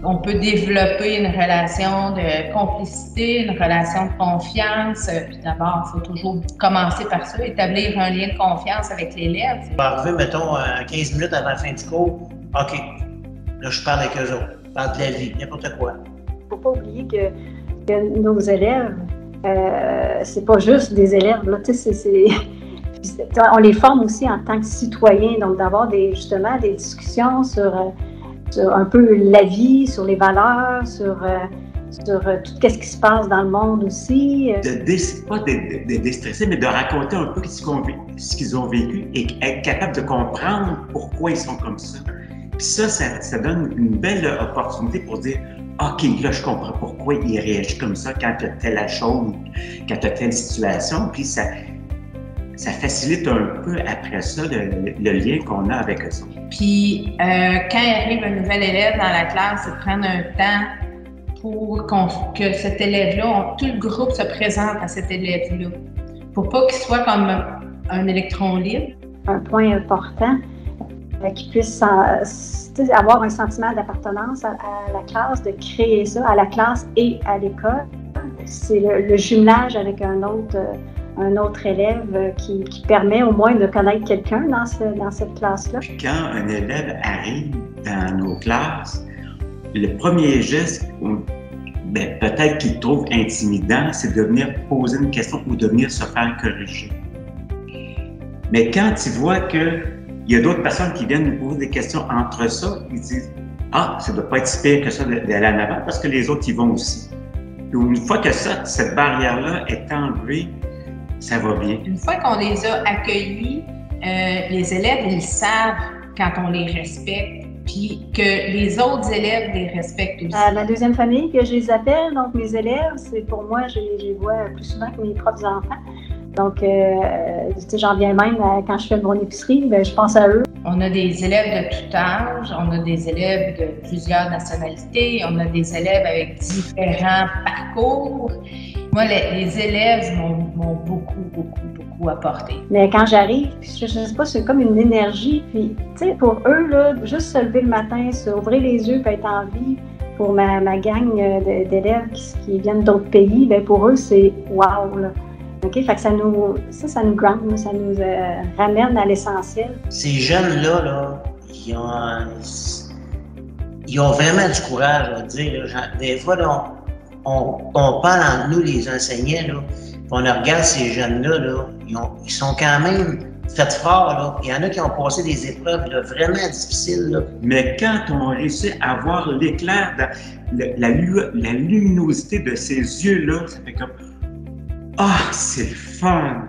on peut développer une relation de complicité, une relation de confiance. Puis d'abord, il faut toujours commencer par ça, établir un lien de confiance avec l'élève. On va arriver, mettons, 15 minutes avant la fin du cours. OK, là, je parle avec eux autres. Je parle de la vie, n'importe quoi. Il ne faut pas oublier que nos élèves, c'est pas juste des élèves. Là, on les forme aussi en tant que citoyens, donc d'avoir justement des discussions sur un peu la vie, sur les valeurs, sur tout ce qui se passe dans le monde aussi. Pas de déstresser, mais de raconter un peu ce qu'ils ont vécu et être capable de comprendre pourquoi ils sont comme ça. Puis ça donne une belle opportunité pour dire « OK, là, je comprends pourquoi il réagit comme ça quand tu as telle chose, quand tu as telle situation. » Puis ça facilite un peu après ça le lien qu'on a avec eux. Puis quand il arrive un nouvel élève dans la classe, c'est de prendre un temps pour que cet élève-là, tout le groupe se présente à cet élève-là, pour pas qu'il soit comme un électron libre. Un point important, qu'il puisse avoir un sentiment d'appartenance à la classe, de créer ça à la classe et à l'école. C'est le jumelage avec un autre élève qui permet au moins de connaître quelqu'un dans cette classe-là. Quand un élève arrive dans nos classes, le premier geste, peut-être qu'il trouve intimidant, c'est de venir poser une question ou de venir se faire corriger. Mais quand il voit qu'il y a d'autres personnes qui viennent nous poser des questions entre ça, ils disent « Ah, ça ne doit pas être si pire que ça d'aller en avant parce que les autres y vont aussi. » Une fois que cette barrière-là est enlevée, ça va bien. Une fois qu'on les a accueillis, les élèves, ils savent quand on les respecte, puis que les autres élèves les respectent aussi. La deuxième famille que je les appelle, donc mes élèves, c'est pour moi, je les vois plus souvent que mes propres enfants. Donc, j'en viens même quand je fais mon épicerie, je pense à eux. On a des élèves de tout âge, on a des élèves de plusieurs nationalités, on a des élèves avec différents parcours. Moi, les élèves m'ont beaucoup apporté. Mais quand j'arrive, je ne sais pas, c'est comme une énergie. Puis, tu sais, pour eux, là, juste se lever le matin, s'ouvrir les yeux, puis être en vie, pour ma gang d'élèves qui viennent d'autres pays, pour eux, c'est wow, là. Okay? Fait que ça nous ground, ça nous ramène à l'essentiel. Ces jeunes-là, là, ils ont vraiment du courage, à dire. Des fois, là, on parle entre nous, les enseignants, là, on regarde ces jeunes-là, là, ils sont quand même faits forts. Là. Il y en a qui ont passé des épreuves là, vraiment difficiles. Là. Mais quand on réussit à voir l'éclair, la luminosité de ces yeux-là, ça fait comme « Ah, c'est le fun! »